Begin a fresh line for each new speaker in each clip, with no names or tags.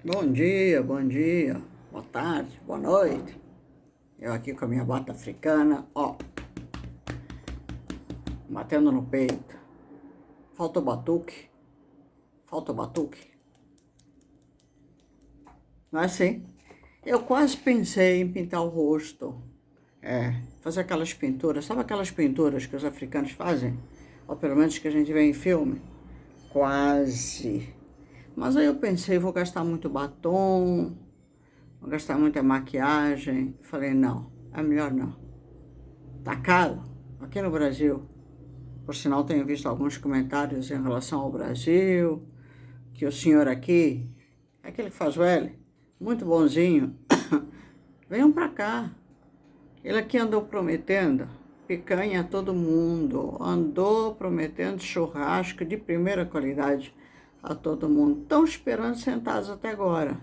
Bom dia, boa tarde, boa noite. Eu aqui com a minha bata africana, ó, batendo no peito. Falta o batuque, falta o batuque. Não é assim? Eu quase pensei em pintar o rosto, fazer aquelas pinturas, sabe aquelas pinturas que os africanos fazem? Ou pelo menos que a gente vê em filme? Quase. Mas aí eu pensei, vou gastar muito batom, vou gastar muita maquiagem. Falei, não, é melhor não. Tá caro? Aqui no Brasil, por sinal, tenho visto alguns comentários em relação ao Brasil, que o senhor aqui, aquele que faz o L, muito bonzinho, venham pra cá. Ele aqui andou prometendo picanha a todo mundo, andou prometendo churrasco de primeira qualidade a todo mundo. Estão esperando sentados até agora.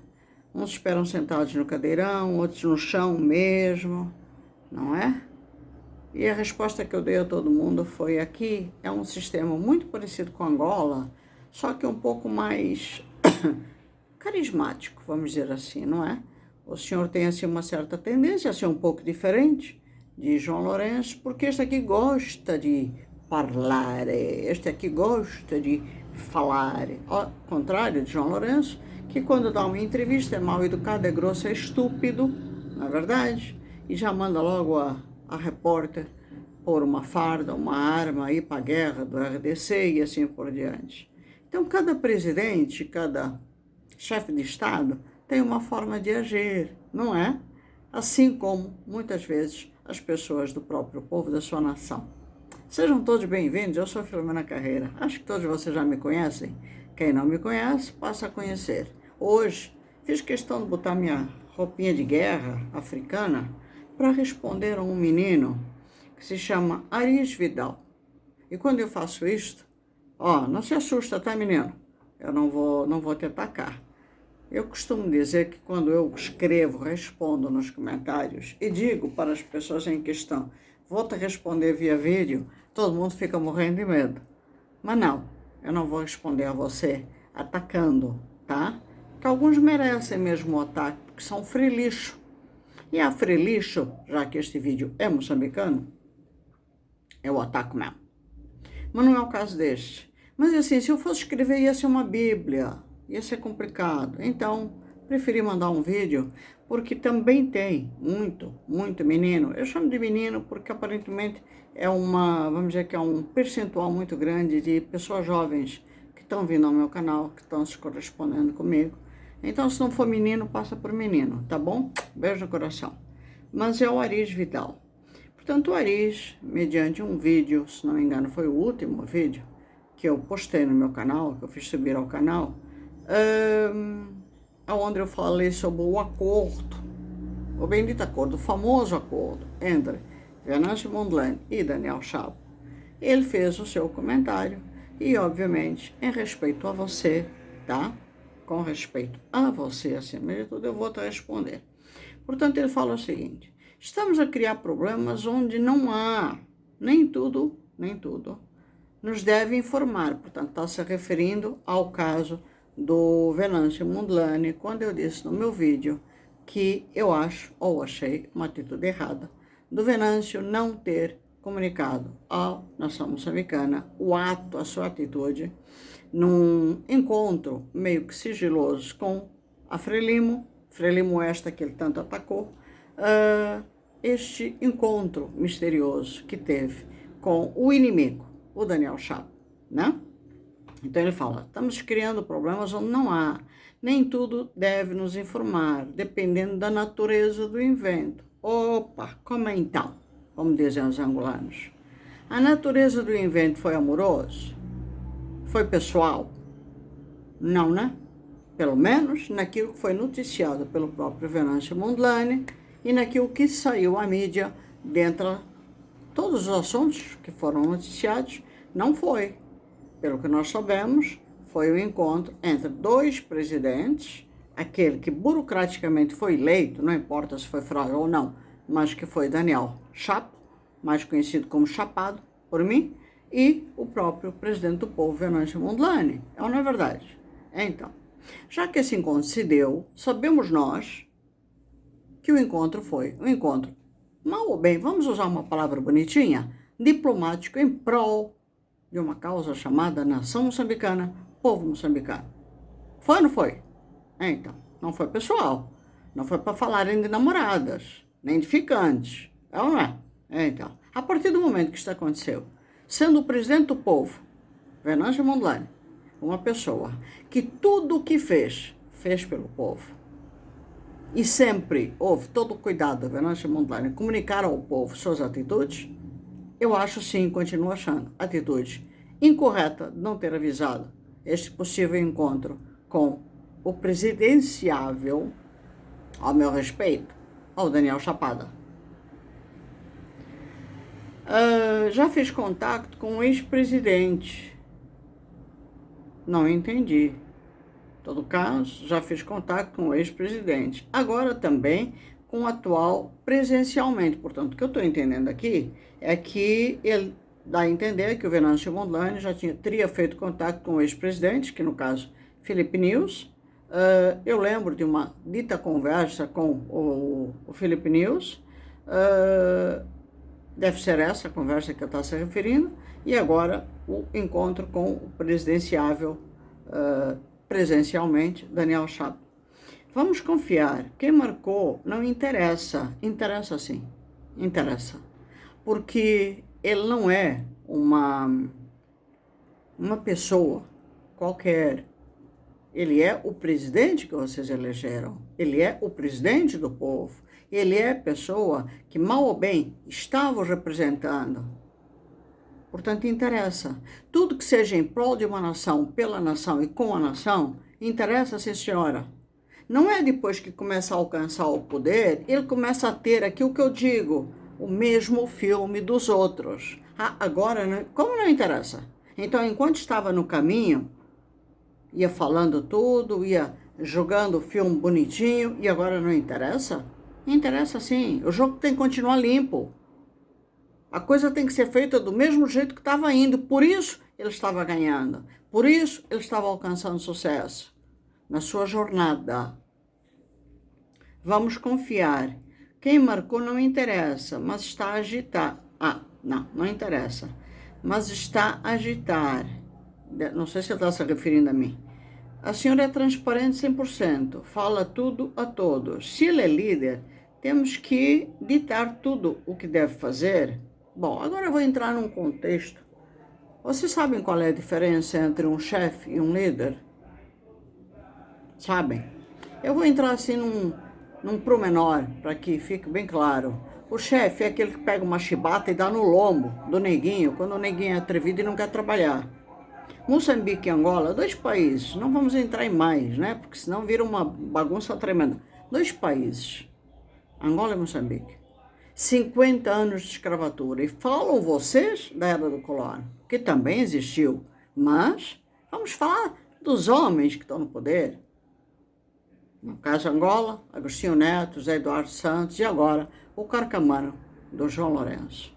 Uns esperam sentados no cadeirão, outros no chão mesmo, não é? E a resposta que eu dei a todo mundo foi: aqui é um sistema muito parecido com Angola, só que um pouco mais carismático, vamos dizer assim, não é? O senhor tem assim uma certa tendência a ser um pouco diferente de João Lourenço, porque este aqui gosta de parlare, este aqui gosta de falar, ao contrário de João Lourenço, que quando dá uma entrevista é mal educado, é grosso, é estúpido, não é verdade? E já manda logo a repórter pôr uma farda, uma arma, ir para a guerra do RDC e assim por diante. Então, cada presidente, cada chefe de Estado tem uma forma de agir, não é? Assim como, muitas vezes, as pessoas do próprio povo da sua nação. Sejam todos bem-vindos, eu sou Filomena Carreira. Acho que todos vocês já me conhecem. Quem não me conhece, passa a conhecer. Hoje, fiz questão de botar minha roupinha de guerra africana para responder a um menino que se chama Aris Vidal. E quando eu faço isto, não se assusta, tá, menino? Eu não vou te atacar. Eu costumo dizer que quando eu escrevo, respondo nos comentários e digo para as pessoas em questão, vou te responder via vídeo, todo mundo fica morrendo de medo. Mas não, eu não vou responder a você atacando, tá? Porque alguns merecem mesmo o ataque, porque são free-lixo. E a free-lixo, já que este vídeo é moçambicano, eu ataco mesmo. Mas não é o caso deste. Mas assim, se eu fosse escrever, ia ser uma bíblia, ia ser complicado. Então, preferi mandar um vídeo, porque também tem muito menino. Eu chamo de menino porque aparentemente vamos dizer que é um percentual muito grande de pessoas jovens que estão vindo ao meu canal, que estão se correspondendo comigo. Então, se não for menino, passa por menino, tá bom? Beijo no coração. Mas é o Aris Vidal. Portanto, o Aris, mediante um vídeo, se não me engano foi o último vídeo que eu postei no meu canal, que eu fiz subir ao canal, onde eu falei sobre o acordo, o bendito acordo, o famoso acordo entre Venâncio Mondlane e Daniel Chapo. Ele fez o seu comentário e, obviamente, em respeito a você, tá? Com respeito a você, acima de tudo, eu vou te responder. Portanto, ele fala o seguinte: estamos a criar problemas onde não há, nem tudo nos deve informar. Portanto, está se referindo ao caso do Venâncio Mondlane, quando eu disse no meu vídeo que eu acho, ou achei, uma atitude errada do Venâncio não ter comunicado à nação moçambicana o ato, a sua atitude, num encontro meio que sigiloso com a Frelimo esta que ele tanto atacou, este encontro misterioso que teve com o inimigo, o Daniel Chapo, né? Então ele fala, estamos criando problemas onde não há, nem tudo deve nos informar, dependendo da natureza do evento. Opa, como é então? Como dizem os angolanos. A natureza do evento foi amoroso? Foi pessoal? Não, né? Pelo menos naquilo que foi noticiado pelo próprio Venâncio Mondlane e naquilo que saiu à mídia dentro de todos os assuntos que foram noticiados, não foi. Pelo que nós sabemos, foi o encontro entre dois presidentes, aquele que burocraticamente foi eleito, não importa se foi fraude ou não, mas que foi Daniel Chapo, mais conhecido como Chapado por mim, e o próprio presidente do povo, Venâncio Mondlane. Não é verdade? Então, Já que esse encontro se deu, sabemos nós que o encontro foi um encontro, mal ou bem, vamos usar uma palavra bonitinha, diplomático em prol de uma causa chamada nação moçambicana, povo moçambicano. Foi ou não foi? Então, não foi pessoal. Não foi para falarem de namoradas, nem de ficantes. É ou não é? Então, a partir do momento que isso aconteceu, sendo o presidente do povo, Venâncio Mondlane, uma pessoa que tudo o que fez, fez pelo povo, e sempre houve todo o cuidado, Venâncio Mondlane, comunicar ao povo suas atitudes, eu acho sim, continuo achando, atitude incorreta de não ter avisado este possível encontro com o presidenciável, ao meu respeito, ao Daniel Chapada. Já fiz contato com o ex-presidente. Não entendi. Em todo caso, já fiz contato com o ex-presidente. Agora também com o atual presencialmente. Portanto, o que eu estou entendendo aqui é que ele dá a entender que o Venâncio Mondlane já teria feito contato com o ex-presidente, que no caso, Felipe News. Eu lembro de uma dita conversa com o Felipe News. Deve ser essa a conversa que eu estava se referindo. E agora o encontro com o presidenciável, presencialmente, Daniel Chapada. Vamos confiar. Quem marcou não interessa. Interessa sim. Interessa. Porque ele não é uma pessoa qualquer. Ele é o presidente que vocês elegeram. Ele é o presidente do povo. Ele é a pessoa que, mal ou bem, estava representando. Portanto, interessa. Tudo que seja em prol de uma nação, pela nação e com a nação, interessa, sim, senhora. Não é depois que começa a alcançar o poder, ele começa a ter aquilo que eu digo, o mesmo filme dos outros. Agora, como não interessa? Então, enquanto estava no caminho, ia falando tudo, ia jogando o filme bonitinho, e agora não interessa? Interessa sim. O jogo tem que continuar limpo. A coisa tem que ser feita do mesmo jeito que estava indo. Por isso, ele estava ganhando. Por isso, ele estava alcançando sucesso na sua jornada. Vamos confiar. Quem marcou não interessa, mas está a agitar. Não interessa. Mas está a agitar. Não sei se ele está se referindo a mim. A senhora é transparente 100%, fala tudo a todos. Se ele é líder, temos que ditar tudo o que deve fazer. Bom, agora eu vou entrar num contexto. Vocês sabem qual é a diferença entre um chefe e um líder? Sabem? Eu vou entrar assim num promenor, para que fique bem claro. O chefe é aquele que pega uma chibata e dá no lombo do neguinho, quando o neguinho é atrevido e não quer trabalhar. Moçambique e Angola, 2 países, não vamos entrar em mais, né? Porque senão vira uma bagunça tremenda. 2 países, Angola e Moçambique. 50 anos de escravatura. E falam vocês da Era do Colono, que também existiu. Mas vamos falar dos homens que estão no poder. No caso Angola, Agostinho Neto, Zé Eduardo Santos e agora o Carcamano do João Lourenço.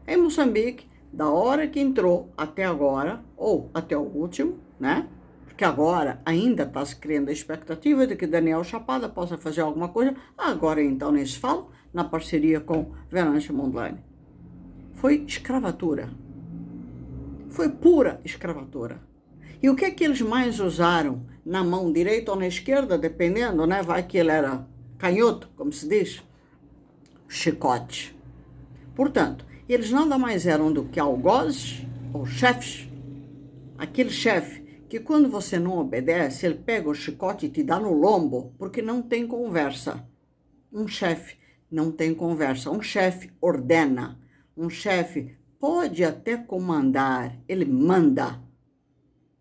Em Moçambique, da hora que entrou até agora, ou até o último, né? Porque agora ainda está se criando a expectativa de que Daniel Chapada possa fazer alguma coisa. Agora então nem se fala, na parceria com Venâncio Mondlane. Foi escravatura. Foi pura escravatura. E o que é que eles mais usaram na mão direita ou na esquerda, dependendo, né? Vai que ele era canhoto, como se diz. Chicote. Portanto, eles nada mais eram do que algozes ou chefes. Aquele chefe que quando você não obedece, ele pega o chicote e te dá no lombo, porque não tem conversa. Um chefe não tem conversa. Um chefe ordena. Um chefe pode até comandar, ele manda.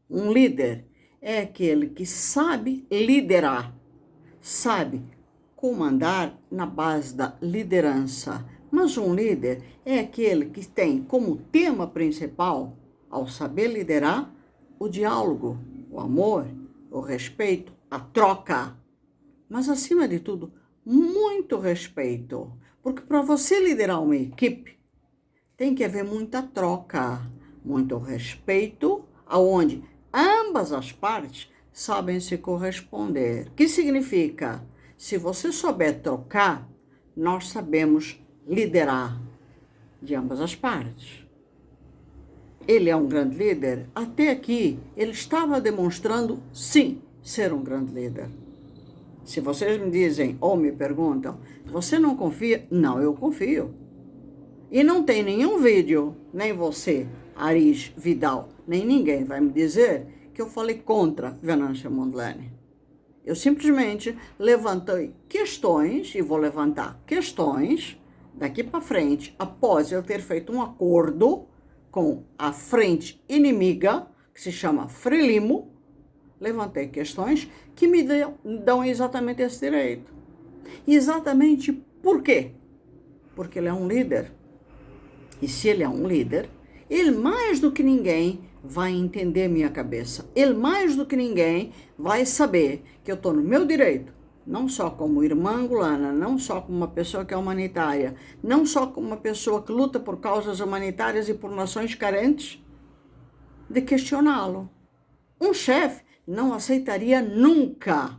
Um líder é aquele que sabe liderar, sabe comandar na base da liderança. Mas um líder é aquele que tem como tema principal, ao saber liderar, o diálogo, o amor, o respeito, a troca. Mas, acima de tudo, muito respeito. Porque para você liderar uma equipe, tem que haver muita troca, muito respeito, aonde ambas as partes sabem se corresponder. Que significa? Se você souber trocar, nós sabemos liderar de ambas as partes. Ele é um grande líder? Até aqui, ele estava demonstrando, sim, ser um grande líder. Se vocês me dizem ou me perguntam, você não confia? Não, eu confio. E não tem nenhum vídeo, nem você, Aris Vidal, nem ninguém vai me dizer que eu falei contra Venâncio Mondlane. Eu simplesmente levantei questões, e vou levantar questões daqui para frente, após eu ter feito um acordo com a frente inimiga, que se chama Frelimo, levantei questões que me dão exatamente esse direito. Exatamente por quê? Porque ele é um líder. E se ele é um líder, ele mais do que ninguém vai entender minha cabeça. Ele mais do que ninguém vai saber que eu estou no meu direito, não só como irmã angolana, não só como uma pessoa que é humanitária, não só como uma pessoa que luta por causas humanitárias e por nações carentes, de questioná-lo. Um chefe não aceitaria nunca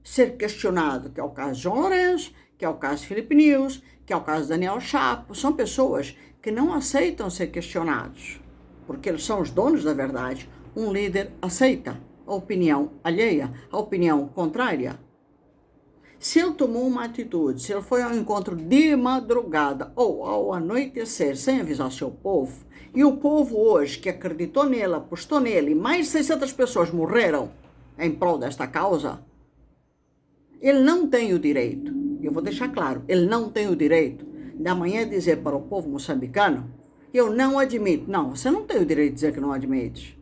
ser questionado, que é o caso de João Lourenço, que é o caso de Felipe News, que é o caso de Daniel Chapo. São pessoas que não aceitam ser questionados, porque eles são os donos da verdade. Um líder aceita a opinião alheia, a opinião contrária. Se ele tomou uma atitude, se ele foi ao encontro de madrugada ou ao anoitecer sem avisar seu povo, e o povo hoje que acreditou nele, apostou nele, e mais de 600 pessoas morreram em prol desta causa, ele não tem o direito, eu vou deixar claro, ele não tem o direito de amanhã dizer para o povo moçambicano, eu não admito. Não, você não tem o direito de dizer que não admite.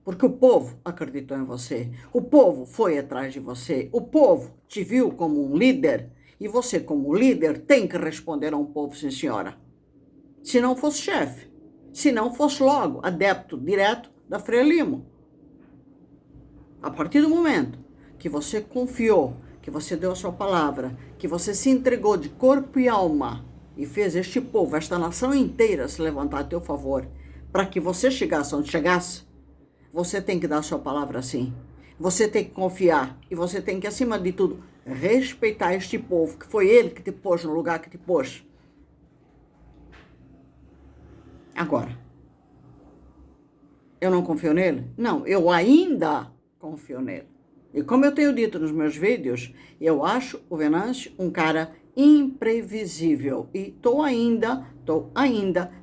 Porque o povo acreditou em você, o povo foi atrás de você, o povo te viu como um líder, e você como líder tem que responder a um povo, sim senhora. Se não fosse chefe, se não fosse logo adepto direto da Frelimo. A partir do momento que você confiou, que você deu a sua palavra, que você se entregou de corpo e alma e fez este povo, esta nação inteira se levantar a teu favor, para que você chegasse onde chegasse, você tem que dar a sua palavra sim. Você tem que confiar e você tem que, acima de tudo, respeitar este povo, que foi ele que te pôs no lugar que te pôs. Agora, eu não confio nele? Não, eu ainda confio nele. E como eu tenho dito nos meus vídeos, eu acho o Venâncio um cara imprevisível. E estou ainda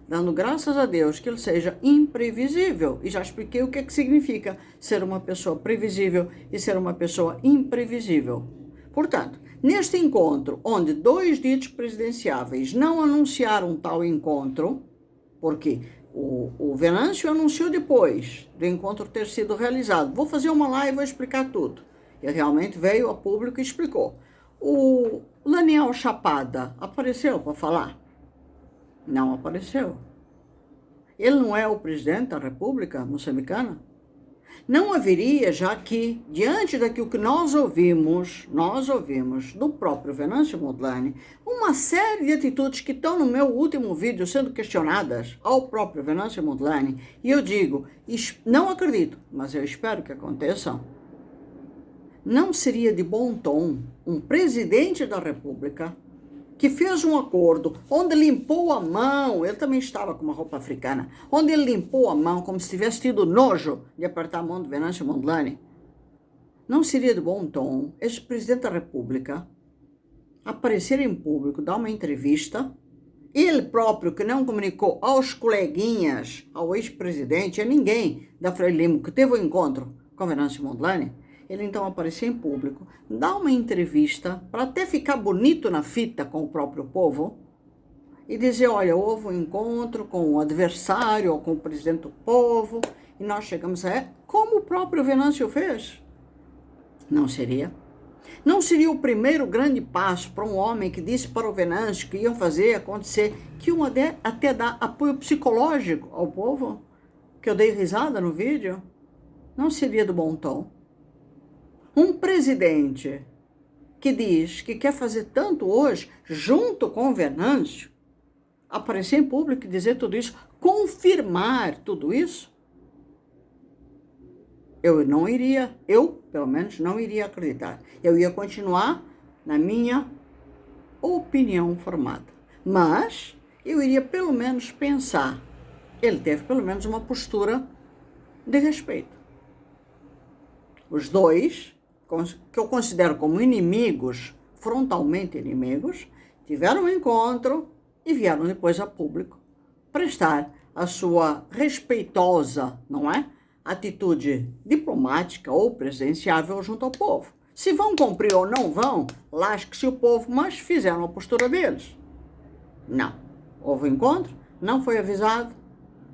dando graças a Deus que ele seja imprevisível. E já expliquei o que é que significa ser uma pessoa previsível e ser uma pessoa imprevisível. Portanto, neste encontro, onde dois ditos presidenciáveis não anunciaram tal encontro, porque o Venâncio anunciou depois do encontro ter sido realizado. Vou fazer uma live e vou explicar tudo. Ele realmente veio a público e explicou. O Daniel Chapada apareceu para falar? Não apareceu. Ele não é o presidente da República Moçambicana? Não haveria, já que, diante daquilo que nós ouvimos do próprio Venâncio Mondlane, uma série de atitudes que estão no meu último vídeo sendo questionadas ao próprio Venâncio Mondlane, e eu digo, não acredito, mas eu espero que aconteçam. Não seria de bom tom um presidente da República que fez um acordo onde limpou a mão, ele também estava com uma roupa africana, onde ele limpou a mão como se tivesse tido nojo de apertar a mão do Venâncio Mondlane. Não seria de bom tom esse presidente da República aparecer em público, dar uma entrevista, ele próprio que não comunicou aos coleguinhas, ao ex-presidente, a ninguém da Frelimo que teve o encontro com o Venâncio Mondlane, ele então aparecer em público, dar uma entrevista para até ficar bonito na fita com o próprio povo e dizer, olha, houve um encontro com o adversário ou com o presidente do povo e nós chegamos como o próprio Venâncio fez. Não seria? Não seria o primeiro grande passo para um homem que disse para o Venâncio que iam fazer acontecer, que iam até dar apoio psicológico ao povo? Que eu dei risada no vídeo? Não seria do bom tom? Um presidente que diz que quer fazer tanto hoje, junto com o Venâncio, aparecer em público e dizer tudo isso, confirmar tudo isso? eu, pelo menos, não iria acreditar. Eu ia continuar na minha opinião formada. Mas eu iria pelo menos pensar. Ele teve pelo menos uma postura de respeito. Os dois, que eu considero como inimigos, frontalmente inimigos, tiveram um encontro e vieram depois a público prestar a sua respeitosa, não é? Atitude diplomática ou presidenciável junto ao povo. Se vão cumprir ou não vão, lasque-se o povo, mas fizeram a postura deles. Não. Houve um encontro, não foi avisado,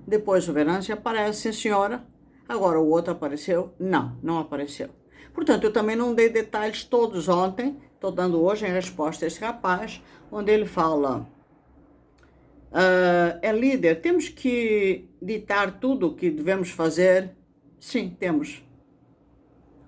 depois o Venâncio aparece, sim senhora, agora o outro apareceu? Não, não apareceu. Portanto, eu também não dei detalhes todos ontem, estou dando hoje em resposta a esse rapaz, onde ele fala... é líder, temos que ditar tudo o que devemos fazer? Sim, temos.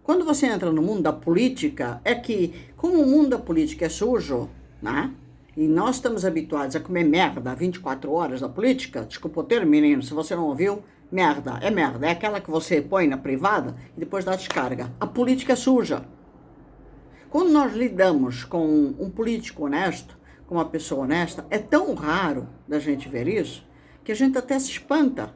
Quando você entra no mundo da política, é que, como o mundo da política é sujo, né? E nós estamos habituados a comer merda 24 horas da política, desculpa o termo, menino, se você não ouviu, merda, é aquela que você põe na privada e depois dá descarga. A política é suja. Quando nós lidamos com um político honesto, com uma pessoa honesta, é tão raro da gente ver isso, que a gente até se espanta.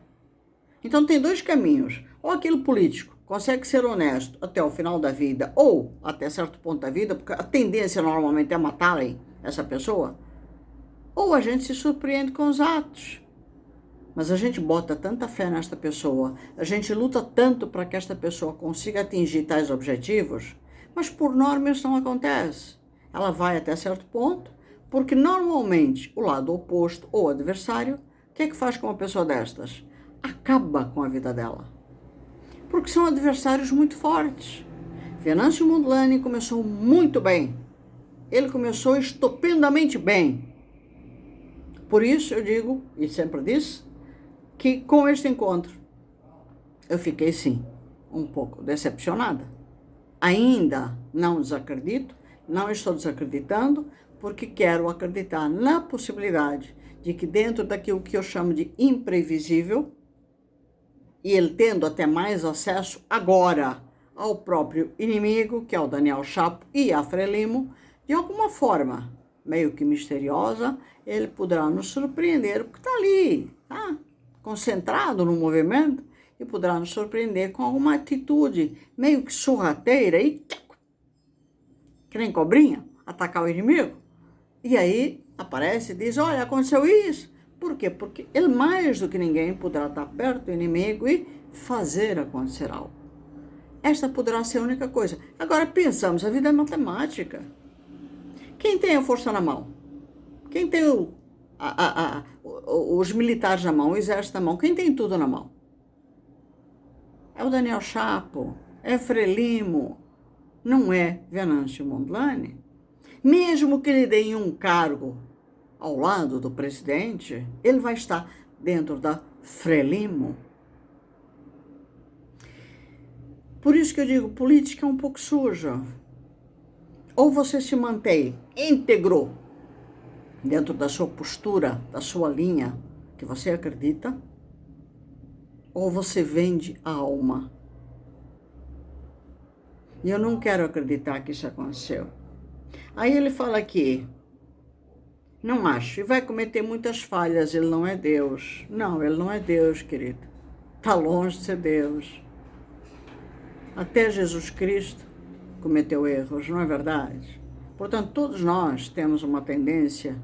Então tem dois caminhos. Ou aquele político consegue ser honesto até o final da vida, ou até certo ponto da vida, porque a tendência normalmente é matarem essa pessoa, ou a gente se surpreende com os atos. Mas a gente bota tanta fé nesta pessoa, a gente luta tanto para que esta pessoa consiga atingir tais objetivos, mas por norma isso não acontece. Ela vai até certo ponto, porque normalmente o lado oposto ou adversário, o que é que faz com uma pessoa destas? Acaba com a vida dela. Porque são adversários muito fortes. Venâncio Mondlane começou muito bem. Ele começou estupendamente bem. Por isso eu digo, e sempre disse, que com este encontro eu fiquei sim, um pouco decepcionada. Ainda não desacredito, não estou desacreditando, porque quero acreditar na possibilidade de que dentro daquilo que eu chamo de imprevisível, e ele tendo até mais acesso agora ao próprio inimigo, que é o Daniel Chapo e a Frelimo, de alguma forma, meio que misteriosa, ele poderá nos surpreender, porque está ali, tá? Concentrado no movimento, e poderá nos surpreender com alguma atitude meio que sorrateira e que nem cobrinha, atacar o inimigo. E aí aparece e diz, olha, aconteceu isso. Por quê? Porque ele mais do que ninguém poderá estar perto do inimigo e fazer acontecer algo. Esta poderá ser a única coisa. Agora pensamos, a vida é matemática. Quem tem a força na mão? Quem tem os militares na mão, o exército na mão? Quem tem tudo na mão? É o Daniel Chapo, é Frelimo, não é Venâncio Mondlane. Mesmo que ele dê um cargo ao lado do presidente, ele vai estar dentro da Frelimo. Por isso que eu digo, política é um pouco suja. Ou você se mantém íntegro dentro da sua postura, da sua linha, que você acredita, ou você vende a alma. E eu não quero acreditar que isso aconteceu. Aí ele fala aqui, não acho, e vai cometer muitas falhas, ele não é Deus. Não, ele não é Deus, querido. Está longe de ser Deus. Até Jesus Cristo cometeu erros, não é verdade? Portanto, todos nós temos uma tendência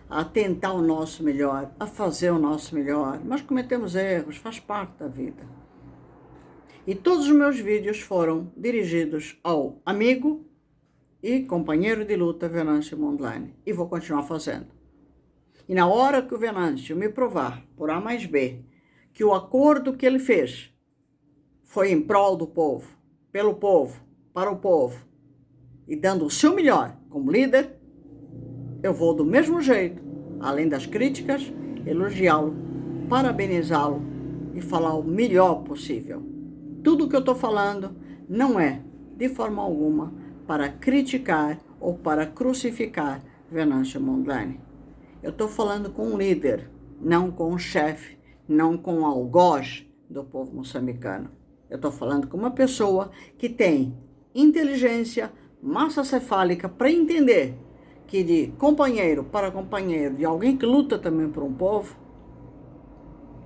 a tentar o nosso melhor, a fazer o nosso melhor, mas cometemos erros, faz parte da vida. E todos os meus vídeos foram dirigidos ao amigo e companheiro de luta Venâncio Mondlane, e vou continuar fazendo. E na hora que o Venâncio me provar, por A mais B, que o acordo que ele fez foi em prol do povo, pelo povo, para o povo, e dando o seu melhor como líder, eu vou do mesmo jeito, além das críticas, elogiá-lo, parabenizá-lo e falar o melhor possível. Tudo o que eu estou falando não é, de forma alguma, para criticar ou para crucificar Venâncio Mondlane. Eu estou falando com um líder, não com um chefe, não com um algoz do povo moçambicano. Eu estou falando com uma pessoa que tem inteligência, massa cefálica para entender que de companheiro para companheiro, de alguém que luta também por um povo,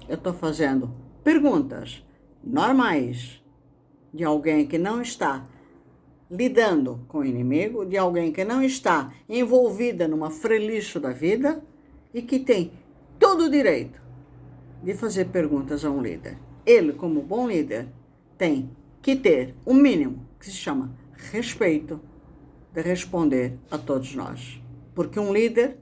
eu estou fazendo perguntas normais de alguém que não está lidando com o inimigo, de alguém que não está envolvida numa freliço da vida e que tem todo o direito de fazer perguntas a um líder. Ele, como bom líder, tem que ter o mínimo que se chama respeito de responder a todos nós. Porque um líder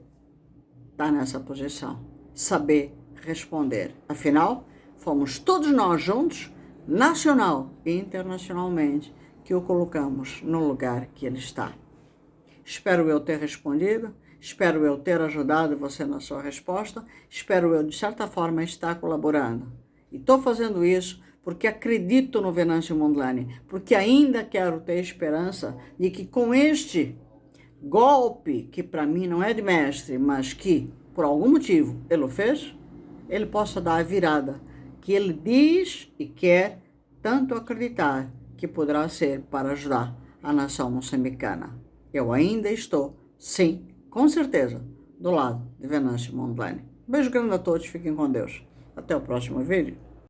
está nessa posição, saber responder. Afinal, fomos todos nós juntos, nacional e internacionalmente, que o colocamos no lugar que ele está. Espero eu ter respondido, espero eu ter ajudado você na sua resposta, espero eu, de certa forma, estar colaborando. E estou fazendo isso porque acredito no Venâncio Mondlane, porque ainda quero ter esperança de que com este golpe, que para mim não é de mestre, mas que, por algum motivo, ele o fez, ele possa dar a virada que ele diz e quer tanto acreditar que poderá ser para ajudar a nação moçambicana. Eu ainda estou, sim, com certeza, do lado de Venâncio Mondlane. Beijo grande a todos, fiquem com Deus. Até o próximo vídeo.